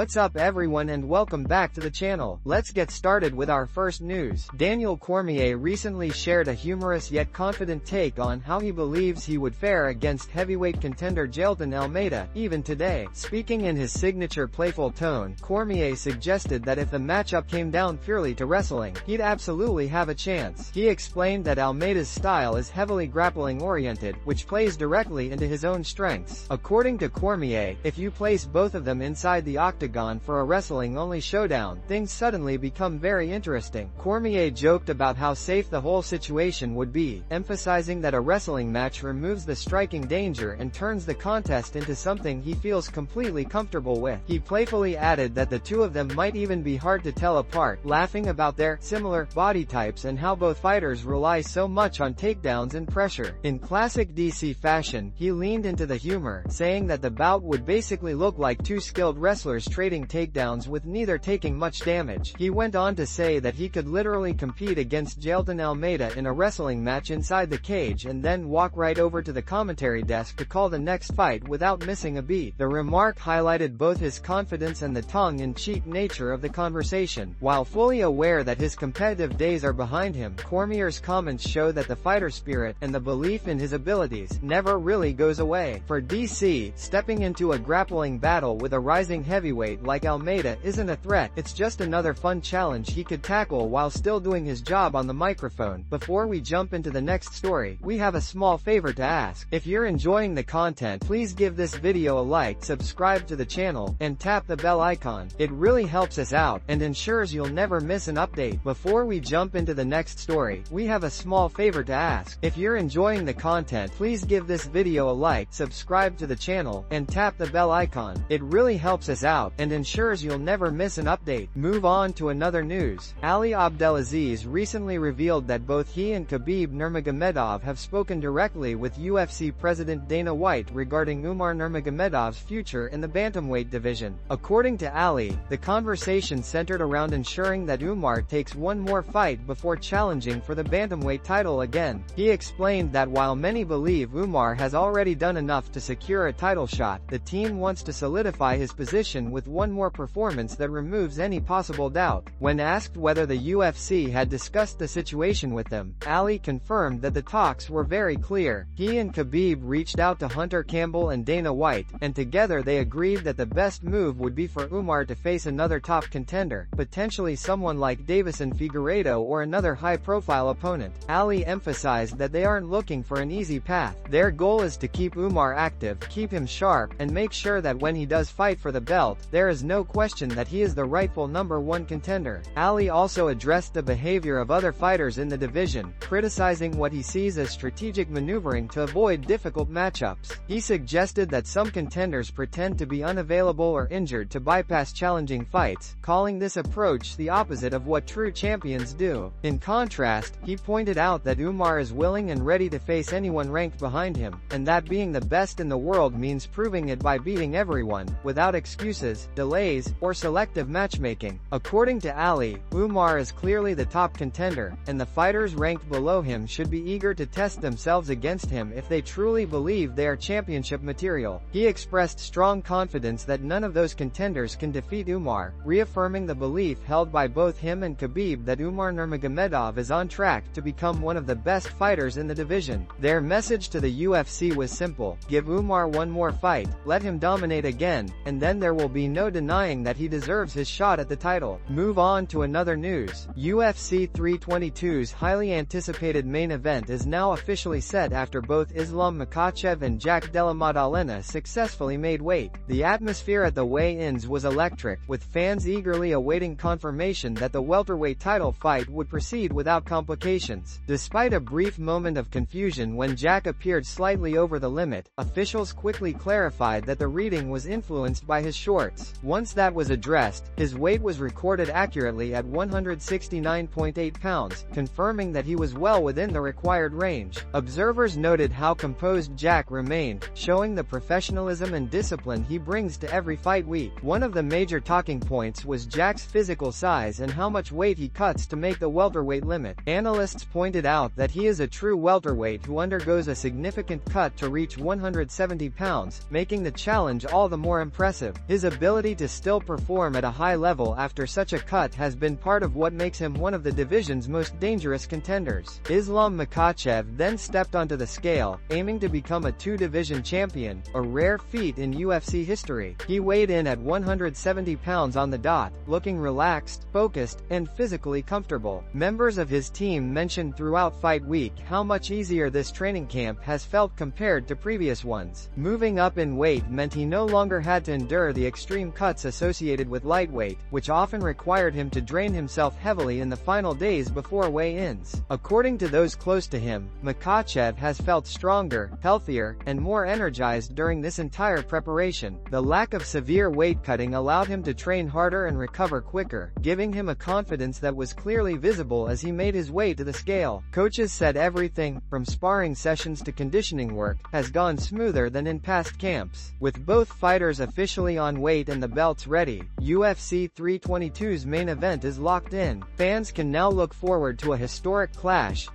What's up everyone and welcome back to the channel. Let's get started with our first news. Daniel Cormier recently shared a humorous yet confident take on how he believes he would fare against heavyweight contender Jailton Almeida, even today. Speaking in his signature playful tone, Cormier suggested that if the matchup came down purely to wrestling, he'd absolutely have a chance. He explained that Almeida's style is heavily grappling oriented, which plays directly into his own strengths. According to Cormier, if you place both of them inside the Octagon for a wrestling-only showdown, things suddenly become very interesting. Cormier joked about how safe the whole situation would be, emphasizing that a wrestling match removes the striking danger and turns the contest into something he feels completely comfortable with. He playfully added that the two of them might even be hard to tell apart, laughing about their similar body types and how both fighters rely so much on takedowns and pressure. In classic DC fashion, he leaned into the humor, saying that the bout would basically look like two skilled wrestlers trading takedowns with neither taking much damage. He went on to say that he could literally compete against Jailton Almeida in a wrestling match inside the cage and then walk right over to the commentary desk to call the next fight without missing a beat. The remark highlighted both his confidence and the tongue-in-cheek nature of the conversation. While fully aware that his competitive days are behind him, Cormier's comments show that the fighter spirit, and the belief in his abilities, never really goes away. For DC, stepping into a grappling battle with a rising heavyweight like Almeida isn't a threat, it's just another fun challenge he could tackle while still doing his job on the microphone. Before we jump into the next story, we have a small favor to ask. If you're enjoying the content, please give this video a like, subscribe to the channel, and tap the bell icon. It really helps us out, and ensures you'll never miss an update. Before we jump into the next story, we have a small favor to ask. If you're enjoying the content, please give this video a like, subscribe to the channel, and tap the bell icon. It really helps us out, and ensures you'll never miss an update. Move on to another news. Ali Abdelaziz recently revealed that both he and Khabib Nurmagomedov have spoken directly with UFC President Dana White regarding Umar Nurmagomedov's future in the bantamweight division. According to Ali, the conversation centered around ensuring that Umar takes one more fight before challenging for the bantamweight title again. He explained that while many believe Umar has already done enough to secure a title shot, the team wants to solidify his position with one more performance that removes any possible doubt. When asked whether the UFC had discussed the situation with them, Ali confirmed that the talks were very clear. He and Khabib reached out to Hunter Campbell and Dana White, and together they agreed that the best move would be for Umar to face another top contender, potentially someone like Davison Figueiredo or another high-profile opponent. Ali emphasized that they aren't looking for an easy path. Their goal is to keep Umar active, keep him sharp, and make sure that when he does fight for the belt, there is no question that he is the rightful #1 contender. Ali also addressed the behavior of other fighters in the division, criticizing what he sees as strategic maneuvering to avoid difficult matchups. He suggested that some contenders pretend to be unavailable or injured to bypass challenging fights, calling this approach the opposite of what true champions do. In contrast, he pointed out that Umar is willing and ready to face anyone ranked behind him, and that being the best in the world means proving it by beating everyone, without excuses, delays, or selective matchmaking. According to Ali, Umar is clearly the top contender, and the fighters ranked below him should be eager to test themselves against him if they truly believe they are championship material. He expressed strong confidence that none of those contenders can defeat Umar, reaffirming the belief held by both him and Khabib that Umar Nurmagomedov is on track to become one of the best fighters in the division. Their message to the UFC was simple: give Umar one more fight, let him dominate again, and then there will be no denying that he deserves his shot at the title. Move on to another news. UFC 322's highly anticipated main event is now officially set after both Islam Makhachev and Della Maddalena successfully made weight. The atmosphere at the weigh-ins was electric, with fans eagerly awaiting confirmation that the welterweight title fight would proceed without complications. Despite a brief moment of confusion when Jack appeared slightly over the limit, officials quickly clarified that the reading was influenced by his shorts. Once that was addressed, his weight was recorded accurately at 169.8 pounds, confirming that he was well within the required range. Observers noted how composed Jack remained, showing the professionalism and discipline he brings to every fight week. One of the major talking points was Jack's physical size and how much weight he cuts to make the welterweight limit. Analysts pointed out that he is a true welterweight who undergoes a significant cut to reach 170 pounds, making the challenge all the more impressive. His ability ability to still perform at a high level after such a cut has been part of what makes him one of the division's most dangerous contenders. Islam Makhachev then stepped onto the scale, aiming to become a two-division champion, a rare feat in UFC history. He weighed in at 170 pounds on the dot, looking relaxed, focused, and physically comfortable. Members of his team mentioned throughout fight week how much easier this training camp has felt compared to previous ones. Moving up in weight meant he no longer had to endure the extreme cuts associated with lightweight, which often required him to drain himself heavily in the final days before weigh-ins. According to those close to him, Makhachev has felt stronger, healthier, and more energized during this entire preparation. The lack of severe weight cutting allowed him to train harder and recover quicker, giving him a confidence that was clearly visible as he made his way to the scale. Coaches said everything, from sparring sessions to conditioning work, has gone smoother than in past camps. With both fighters officially on weight and the belts ready, UFC 322's main event is locked in. Fans can now look forward to a historic clash,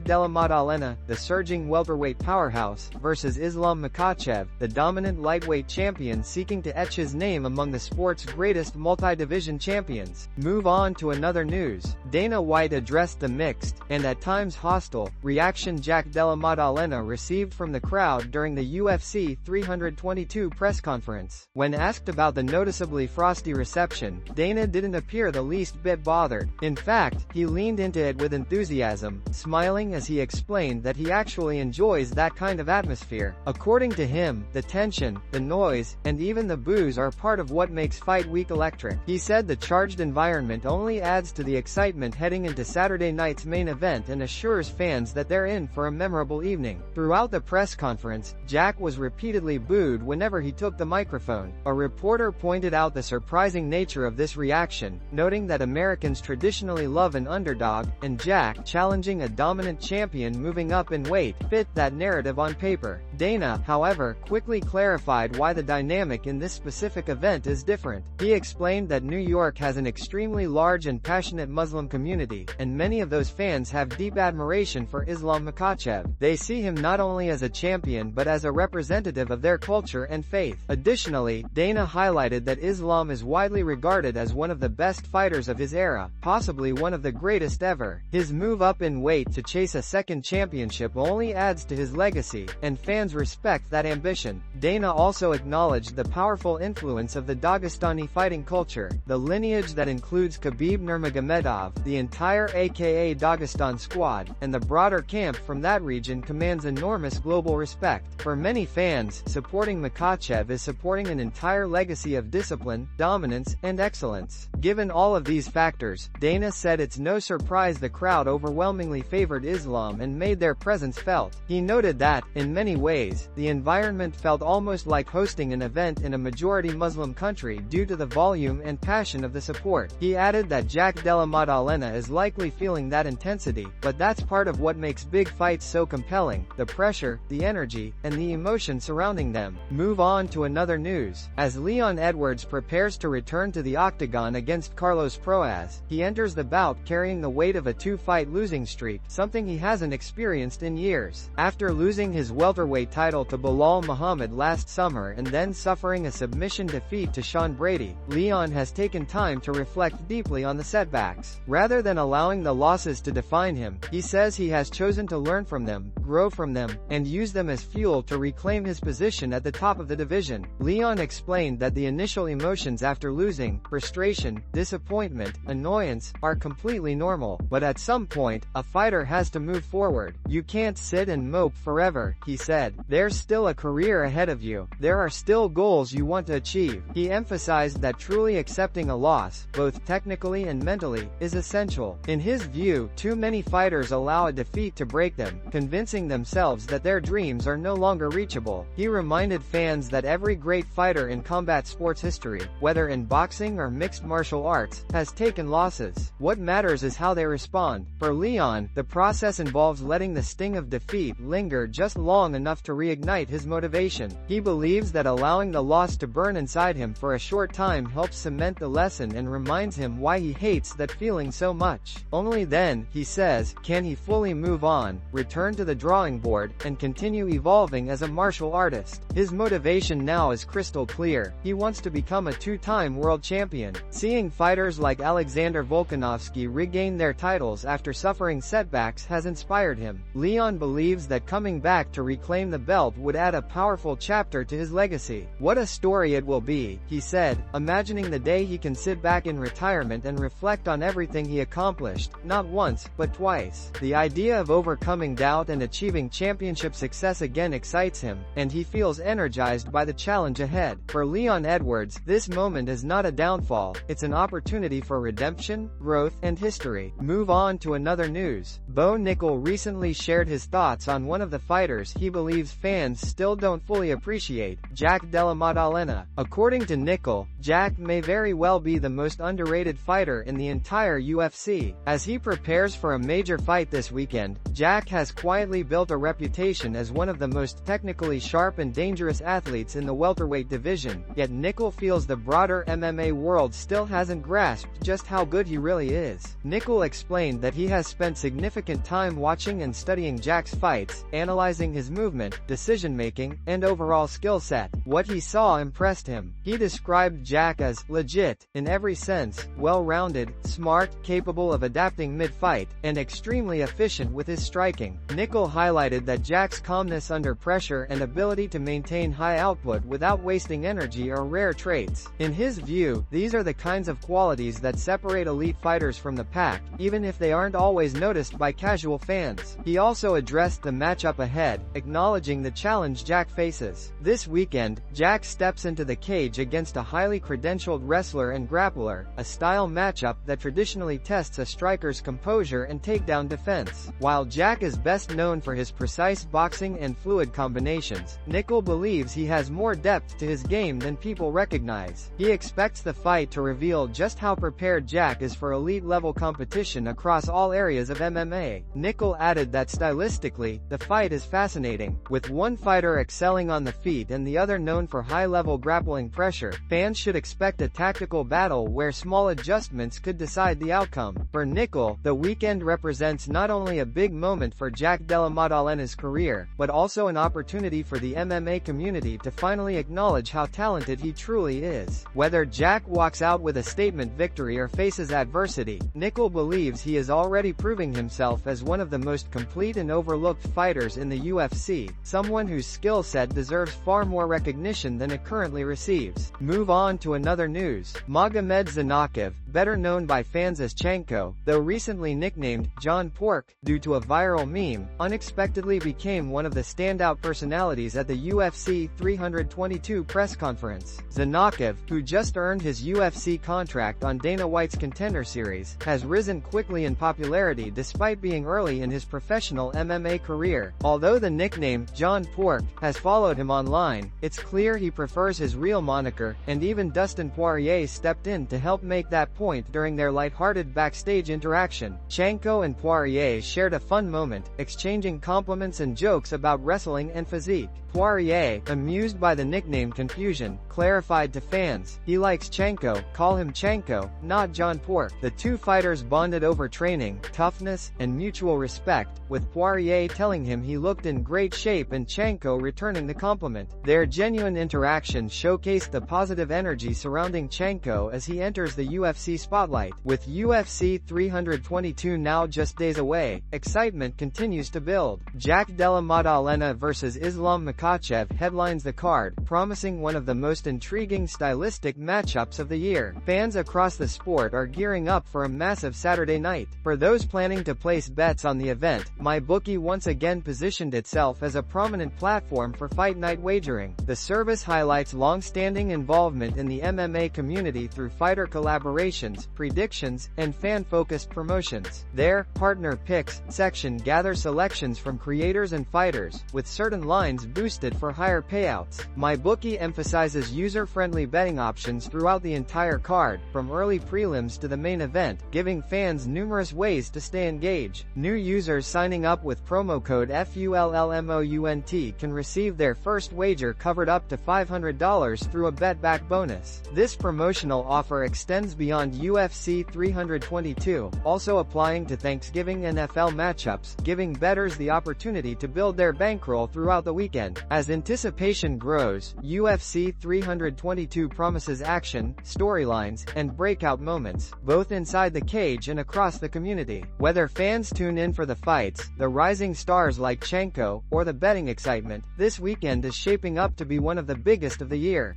Della Maddalena, the surging welterweight powerhouse, versus Islam Makhachev, the dominant lightweight champion seeking to etch his name among the sport's greatest multi-division champions. Move on to another news. Dana White addressed the mixed, and at times hostile, reaction Della Maddalena received from the crowd during the UFC 322 press conference. When asked about the noticeably frosty reception, Dana didn't appear the least bit bothered. In fact, he leaned into it with enthusiasm, smiling as he explained that he actually enjoys that kind of atmosphere. According to him, the tension, the noise, and even the boos are part of what makes fight week electric. He said the charged environment only adds to the excitement heading into Saturday night's main event and assures fans that they're in for a memorable evening. Throughout the press conference, Jack was repeatedly booed whenever he took the microphone. A reporter pointed out the surprising nature of this reaction, noting that Americans traditionally love an underdog, and Jack, challenging a dominant champion moving up in weight, fit that narrative on paper. Dana, however, quickly clarified why the dynamic in this specific event is different. He explained that New York has an extremely large and passionate Muslim community, and many of those fans have deep admiration for Islam Makhachev. They see him not only as a champion but as a representative of their culture and faith. Additionally, Dana highlighted that Islam is widely regarded as one of the best fighters of his era, possibly one of the greatest ever. His move up in weight to chase a second championship only adds to his legacy, and fans respect that ambition. Dana also acknowledged the powerful influence of the Dagestani fighting culture, the lineage that includes Khabib Nurmagomedov, the entire aka Dagestan squad, and the broader camp from that region commands enormous global respect. For many fans, supporting Makhachev is supporting an entire legacy of discipline, dominance, and excellence. Given all of these factors, Dana said it's no surprise the crowd overwhelmingly favored Islam and made their presence felt. He noted that, in many ways, the environment felt almost like hosting an event in a majority Muslim country due to the volume and passion of the support. He added that Della Maddalena is likely feeling that intensity, but that's part of what makes big fights so compelling, the pressure, the energy, and the emotion surrounding them. Move on to another news. As Leon Edwards prepares to return to the Octagon against Carlos Proaz, he enters the bout carrying the weight of a two-fight losing streak, something he hasn't experienced in years. After losing his welterweight title to Bilal Muhammad last summer and then suffering a submission defeat to Sean Brady, Leon has taken time to reflect deeply on the setbacks. Rather than allowing the losses to define him, he says he has chosen to learn from them, grow from them, and use them as fuel to reclaim his position at the top of the division. Leon explained that the initial emotions after losing, frustration, disappointment, annoyance, are completely normal, but at some point, a fighter has to move forward. You can't sit and mope forever, he said. There's still a career ahead of you. There are still goals you want to achieve. He emphasized that truly accepting a loss, both technically and mentally, is essential. In his view, too many fighters allow a defeat to break them, convincing themselves that their dreams are no longer reachable. He reminded fans that every great fighter in combat sports history, whether in boxing or mixed martial arts, has taken losses. What matters is how they respond. For Leon, the process involves letting the sting of defeat linger just long enough to reignite his motivation. He believes that allowing the loss to burn inside him for a short time helps cement the lesson and reminds him why he hates that feeling so much. Only then, he says, can he fully move on, return to the drawing board, and continue evolving as a martial artist. His motivation now is crystal clear. He wants to become a two-time world champion. Seeing fighters like Alexander Volkanovski regain their titles after suffering setbacks has inspired him. Leon believes that coming back to reclaim the belt would add a powerful chapter to his legacy. "What a story it will be," he said, imagining the day he can sit back in retirement and reflect on everything he accomplished, not once, but twice. The idea of overcoming doubt and achieving championship success again excites him, and he feels energized by the challenge ahead. For Leon Edwards, this moment is not a downfall, it's an opportunity for redemption, growth, and history. Move on to another news. Bo Nickal recently shared his thoughts on one of the fighters he believes fans still don't fully appreciate, Jack Della Maddalena. According to Nickal, Jack may very well be the most underrated fighter in the entire UFC. As he prepares for a major fight this weekend, Jack has quietly built a reputation as one of the most technically sharp and dangerous athletes in the welterweight division, yet Nickal feels the broader MMA world still hasn't grasped just how good he really is. Nickal explained that he has spent significant time watching and studying Jack's fights, analyzing his movement, decision-making, and overall skill set. What he saw impressed him. He described Jack as legit, in every sense, well-rounded, smart, capable of adapting mid-fight, and extremely efficient with his striking. Nickal highlighted that Jack's calmness under pressure and ability to maintain high output without wasting energy are rare traits. In his view, these are the kinds of qualities that separate elite fighters from the pack, even if they aren't always noticed by casual fans. He also addressed the matchup ahead, acknowledging the challenge Jack faces. This weekend, Jack steps into the cage against a highly credentialed wrestler and grappler, a style matchup that traditionally tests a striker's composure and takedown defense. While Jack is best known for his precise boxing and fluid combinations, Nickal believes he has more depth to his game than people recognize. He expects the fight to reveal just how prepared Jack is for elite-level competition across all areas of MMA. Nickal added that stylistically, the fight is fascinating, with one fighter excelling on the feet and the other known for high-level grappling pressure. Fans should expect a tactical battle where small adjustments could decide the outcome. For Nickal, the weekend represents not only a big moment for Jack Della Maddalena's career, but also an opportunity for the MMA community to finally acknowledge how talented he truly is. Whether Jack walks out with a statement victory or faces adversity, Nickal believes he is already proving himself as one of the most complete and overlooked fighters in the UFC, someone whose skill set deserves far more recognition than it currently receives. Move on to another news. Magomed Zanakov, better known by fans as Chenko, though recently nicknamed John Pork due to a viral meme, unexpectedly became one of the standout personalities at the UFC 322 press conference. Zanakov, who just earned his UFC contract on Dana White's Contender Series, has risen quickly in popularity despite being early in his professional MMA career. Although the nickname, John Pork, has followed him online, it's clear he prefers his real moniker, and even Dustin Poirier stepped in to help make that point during their lighthearted backstage interaction. Chenko and Poirier shared a fun moment, exchanging compliments and jokes about wrestling and physique. Poirier, amused by the nickname confusion, clarified to fans, he likes Chenko, call him Chenko, not John Pork. The two fighters bonded over training, toughness, and mutual respect, with Poirier telling him he looked in great shape and Chenko returning the compliment. Their genuine interaction showcased the positive energy surrounding Chenko as he enters the UFC spotlight. With UFC 322 now just days away, excitement continues to build. Jack Della Maddalena vs Islam Makhachev headlines the card, promising one of the most intriguing stylistic matchups of the year. Fans across the sport are gearing up for a massive Saturday night. For those planning to place bets on the event, MyBookie once again positioned itself as a prominent platform for fight night wagering. The service highlights long-standing involvement in the MMA community through fighter collaborations, predictions, and fan-focused promotions. Their Partner Picks section gathers selections from creators and fighters, with certain lines boosted for higher payouts. MyBookie emphasizes user-friendly betting options throughout the entire card, from early prelims to the main event, giving fans numerous ways to stay engaged. New users signing up with promo code FULLMOUNT can receive their first wager covered up to $500 through a bet-back bonus. This promotional offer extends beyond UFC 322, also applying to Thanksgiving NFL matchups, giving bettors the opportunity to build their bankroll throughout the weekend. As anticipation grows, UFC 322 322 promises action, storylines, and breakout moments, both inside the cage and across the community. Whether fans tune in for the fights, the rising stars like Chenko, or the betting excitement, this weekend is shaping up to be one of the biggest of the year.